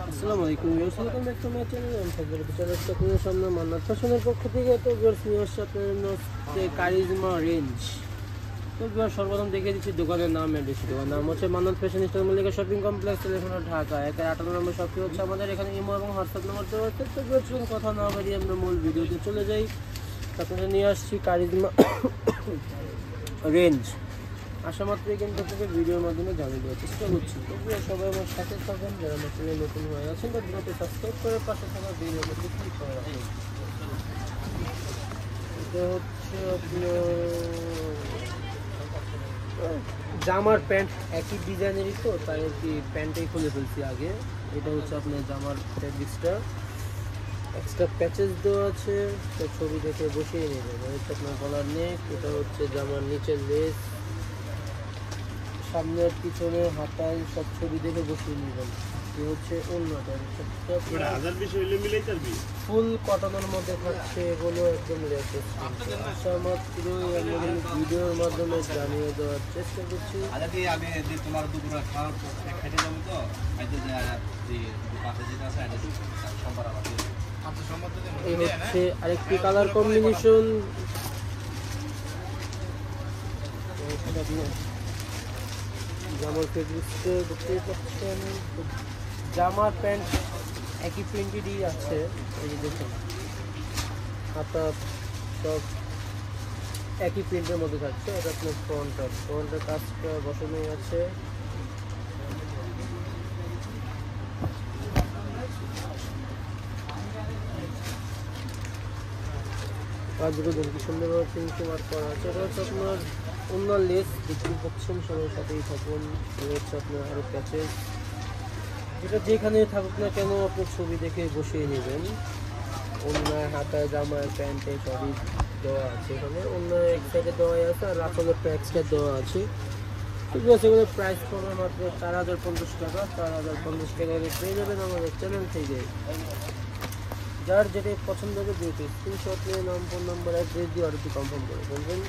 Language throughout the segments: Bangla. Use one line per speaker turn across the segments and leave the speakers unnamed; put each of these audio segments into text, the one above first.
আসসালামু আলাইকুম welcome back to my channel. আমি সবাইকে বিচার আপনাদের সামনে মান্নাত ফ্যাশনের পক্ষ থেকে তো ভিউয়ার্স নিয়ে আসছে আপনাদের হচ্ছে কারিজমা রেঞ্জ। তো ভিউয়ার্স সর্বপ্রথম দেখিয়ে দিচ্ছি দোকানের নাম অ্যাড্রেস। দোকানের নাম হচ্ছে Mannat fashion store Mallika shopping complex, telephone Dhaka 158 নম্বর শপটি হচ্ছে আমাদের এখানে ইমো এবং হোয়াটসঅ্যাপ নম্বর দেওয়া আছে। তো ভিউয়ার্স কথা না বাড়িয়ে আমরা মূল ভিডিওতে চলে যাই। আপনাদের নিয়ে আসছি কারিজমা রেঞ্জ। আশা মাত্রই কিন্তু আপনাকে ভিডিওর মাধ্যমে জানিয়ে দেওয়ার চেষ্টা করছি। তবুও সবাই আমার সাথে থাকবেন, যারা আমার চ্যানেলে নতুন হয়ে আছেন তার ভিডিওতে সাবস্ক্রাইব করে পাশে থাকা বেল আইকনটি ক্লিক করে রাখুন। এটা হচ্ছে আপনার জামার প্যান্ট, একই ডিজাইনেরই তো তাই আর কি প্যান্টটাই খুলে ফেলছি আগে। এটা হচ্ছে আপনার জামার ফেব্রিক্সটা, এক্সট্রা প্যাচেস দেওয়া আছে, তো ছবি দেখে বসিয়ে নেবেন। এটা হচ্ছে আপনার গলার নেক, এটা হচ্ছে জামার নিচের লেস, সামনের পিছনে হাতায় সব ছবি দেখে বসিয়ে নেবেন। এ হচ্ছে অন্যটা ফুল কটনের মধ্যে থাকছে, এগুলো একদম লেটেস্ট। আশা মাত্রই আমি ভিডিওর মাধ্যমে জানিয়ে দেওয়ার চেষ্টা করছি। এই হচ্ছে আরেকটি কালার কম্বিনেশন। জামার ফেব্রিক্সে দেখতেই পাচ্ছেন, জামার প্যান্ট একই প্রিন্টেডই আছে। এই যে দেখুন হাতা সব একই প্রিন্টের মধ্যে থাকছে। এটা আপনার ফ্রন্টের কাজটা বসানোই আছে। কাজগুলো দেখতে সুন্দরভাবে ফিনিশিং ওয়ার্ক করা আছে। এটা হচ্ছে আপনার অন্য লেস দেখতে পাচ্ছেন, সবার সাথেই থাকুন। এটা হচ্ছে আপনার আরও প্যাচেস, যেটা যেখানে থাকুক না কেন আপনার ছবি দেখে বসিয়ে নেবেন। অন্য হাতায় জামায় প্যান্টে সবই দেওয়া আছে, এখানে অন্য এক সাইডে দেওয়াই আছে আর রাফলেরটা এক্সট্রা দেওয়া আছে। ঠিক আছে, এগুলো প্রাইস পড়বে মাত্র 4050 টাকা। 4050 টাকা পেয়ে যাবেন আমাদের চ্যানেল থেকে। যার যেটা পছন্দ হবে দিতে স্ক্রিনশট নিয়ে নাম, ফোন নাম্বার, অ্যাড্রেস দিয়ে অর্ডারটি কনফার্ম করে বলবেন।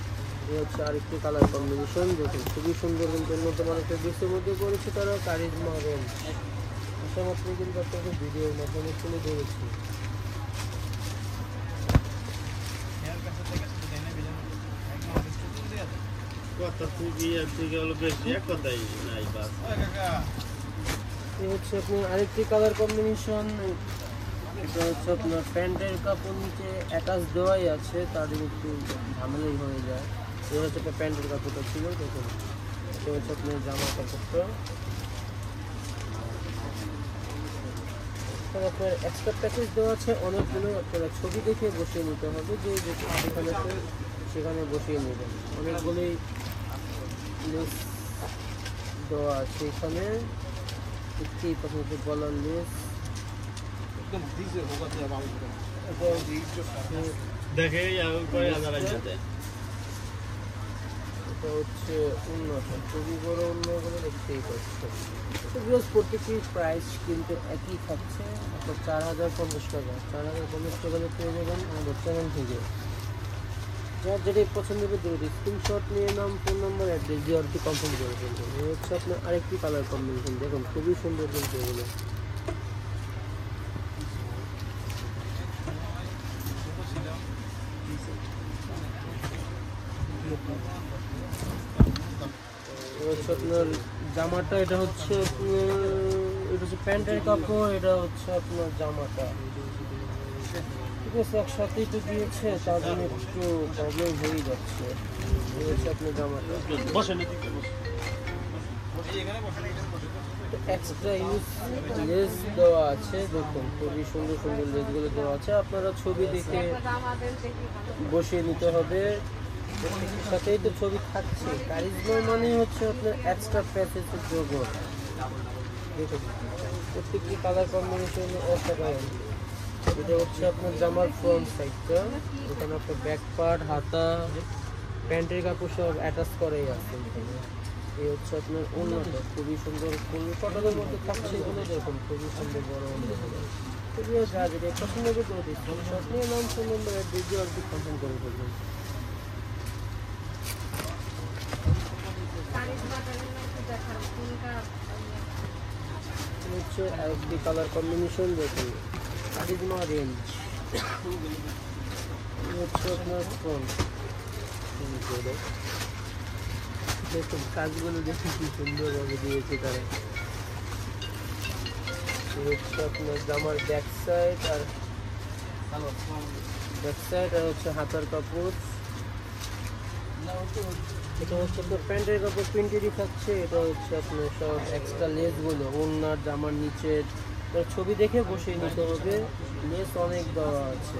এই হচ্ছে আরেকটি কালার কম্বিনেশন, দেখুন খুবই সুন্দর। কিন্তু এর মধ্যে মানুষের বেশির মধ্যে করেছে তারা কারিজমা রেঞ্জ। আশা মাত্রই কিন্তু আপনাকে ভিডিওর মাধ্যমে তুলে ধরেছি। এই হচ্ছে আপনার আরেকটি কালার কম্বিনেশন। এটা হচ্ছে আপনার প্যান্টের কাপড় নিচে অ্যাটাচ দেওয়াই আছে, তাদের একটু ঝামেলাই হয়ে যায়। এটা হচ্ছে একটা প্যান্টের কাপড়টা ছিল, দেখুন এটা হচ্ছে আপনার জামার কাপড়টা। আপনার এক্সট্রা প্যাকেজ দেওয়া আছে অনেকগুলো, আপনারা ছবি দেখে বসিয়ে নিতে হবে। যে যেখানে সেখানে বসিয়ে নেবেন। অনেকগুলোই লেস দেওয়া আছে এখানে, দেখতেই পাচ্ছেন গলার লেস। এটা হচ্ছে উন্নত, খুবই বড় উন্নয়ন দেখতেই পাচ্ছেন। প্রত্যেকটি প্রাইস কিন্তু একই থাকছে, আপনার 4050 টাকা। 4050 টাকা পেয়ে যাবেন আমাদের চ্যানেল থেকে। যার যেটাই পছন্দ হবে দ্রুত স্ক্রিনশট নিয়ে নাম, ফোন নাম্বার, অ্যাড্রেস দিয়ে অর্ডারটি কনফার্ম করে ফেলবেন। এই হচ্ছে আপনার আরেকটি কালার কম্বিনেশন, দেখুন খুবই সুন্দর কিন্তু এগুলো। হচ্ছে আপনার জামাটা, এটা হচ্ছে প্যান্টের কাপড়, এটা হচ্ছে আপনার জামাটা। ঠিক আছে, একসাথেই তো দিয়েছে, তার জন্য একটু প্রবলেম হয়ে যাচ্ছে। এই হচ্ছে আপনার জামাটা, এক্সট্রা ইউজ লেস দেওয়া আছে। দেখুন খুবই সুন্দর সুন্দর লেসগুলো দেওয়া আছে, আপনারা ছবি দেখে বসিয়ে নিতে হবে। প্রত্যেকের সাথেই তো ছবি থাকছে। কারিজমা মানে হচ্ছে আপনার এক্সট্রা প্যাচেসের জগৎ। দেখুন প্রত্যেকটি কালার কম্বিনেশন অসাধারণ। এটা হচ্ছে আপনার জামার ফ্রন্ট সাইডটা, এখানে আপনার ব্যাক পার্ট, হাতা, প্যান্টের কাপড় সব অ্যাটাচ করেই আছে এখানে। এই হচ্ছে আপনার উন্নত, খুবই সুন্দর ফুল কটনের মধ্যে থাকছে এগুলো। দেখুন খুবই সুন্দর বড় উন্নত। যা যেটা পছন্দ হবে করে স্ক্রিনশট নিয়ে নাম, ফোন নম্বর, অ্যাড্রেস দিয়ে অর্ডারটি কনফার্ম করে ফেলবেন। হচ্ছে আরেকটি কালার কম্বিনেশন দেখুন, কারিজমা রেঞ্জ হচ্ছে আপনার ফোন। দেখুন কাজগুলো দেখে কি সুন্দরভাবে দিয়েছে তারা। হচ্ছে আপনার জামার ব্যাক সাইড আর হচ্ছে হাতার কাপড়। এটা হচ্ছে আপনার প্যান্টের কাপড় প্রিন্টেরই থাকছে। এটা হচ্ছে আপনার সব এক্সট্রা লেসগুলো ওড়নার জামার নিচের ছবি দেখে বসিয়ে নিতে হবে। লেস অনেক দেওয়া আছে,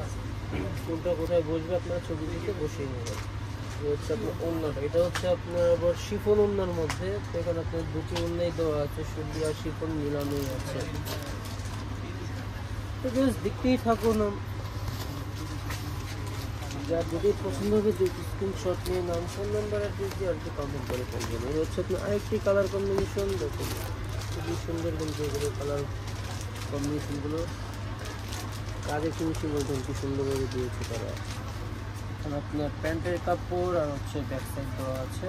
কোনটা কোথায় বসবে আপনার ছবি দেখে বসিয়ে নেবেন। হচ্ছে আপনার ওড়নাটা, এটা হচ্ছে আপনার আবার শিফন ওড়নার মধ্যে, এখানে আপনার দুটি ওড়নাই দেওয়া আছে, সুতি আর শিফন মিলানোই আছে। তো বেশ দেখতেই থাকুন, যার যদি পছন্দ হবে স্ক্রিনশট নিয়ে নাম ফোন নাম্বার অ্যাড্রেস দিয়ে আর কি কমেন্ট করে ফেলবেন। এটা হচ্ছে আপনার আরেকটি কালার কম্বিনেশন দেখুন, খুবই সুন্দর কিন্তু এগুলো কালার কম্বিনেশনগুলো কাজে ফিনিশিং বলতেন কি সুন্দরভাবে দিয়েছে তারা। এখানে আপনার প্যান্টের কাপড় আর হচ্ছে ব্যাক সাইড দেওয়া আছে,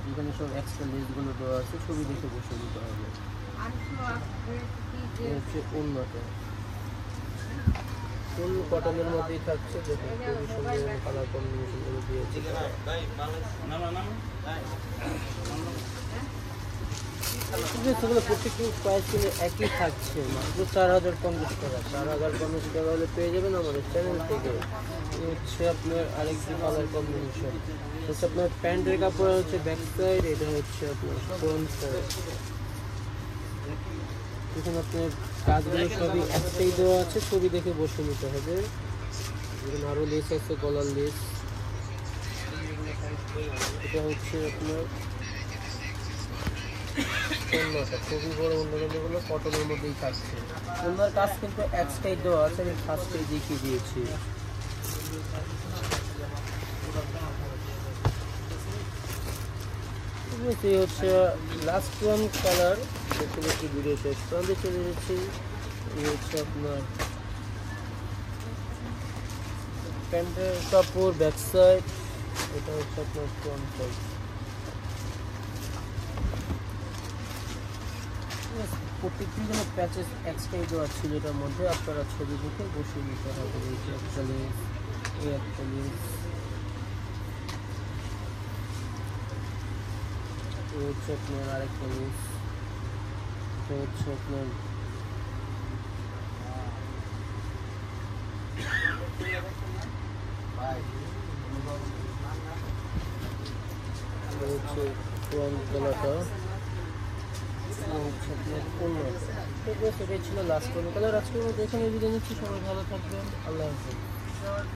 এখানে সব এক্সট্রা লেসগুলো দেওয়া আছে, ছবি দেখে বসে দিতে হবে। হচ্ছে ওড়নাটা ফুল কটনের মধ্যেই থাকছে, দেখুন খুবই সুন্দর কালার কম্বিনেশনগুলো দিয়েছে। সেগুলো প্রত্যেকটি প্রাইস কিন্তু একই থাকছে, মাত্র 4050 টাকা। 4050 টাকা হলে পেয়ে যাবেন আমাদের চ্যানেল থেকে। হচ্ছে আপনার আরেকটি কালার কম্বিনেশন, হচ্ছে আপনার প্যান্টের কাপড় হচ্ছে ব্যাক সাইড, এটা হচ্ছে আপনার ফ্রন্ট সাইড। এখানে আপনার কাজগুলো সবই একটাই দেওয়া আছে, ছবি দেখে বসে নিতে হবে। এখানে আরও লেস আছে, গলার লেস। এটা হচ্ছে আপনার ওড়নাটা, খুবই বড় ওড়নাগুলো কটনের মধ্যেই থাকছে। ওড়নার কাজ কিন্তু একটাই দেওয়া আছে, আমি ফার্স্টেই দেখিয়ে দিয়েছি। এই হচ্ছে লাস্ট ওয়ান কালার, দেখুন একটি ভিডিও শেষ প্রান্তে চলে যাচ্ছি। এই হচ্ছে আপনার প্যান্টের কাপড় ব্যাক সাইড, এটা হচ্ছে আপনার ফ্রন্ট সাইড। প্রত্যেকটি যেন প্যাচেস এক্সট্রাই দেওয়া ছিল, এটার মধ্যে আপনারা ছবি দেখে বসিয়ে নিতে হবে। এই যে একটা লেস, এই একটা লেস, হচ্ছে আপনার আরেকটা লেস, এটা হচ্ছে আপনার হচ্ছে ফ্রন্ট গলাটা, হচ্ছে আপনার ওড়নাটা। তো এটাই ছিল লাস্ট কালার। আজকে এখানে বিদায় নিচ্ছি, সবাই ভালো থাকবেন, আল্লাহ হাফেজ।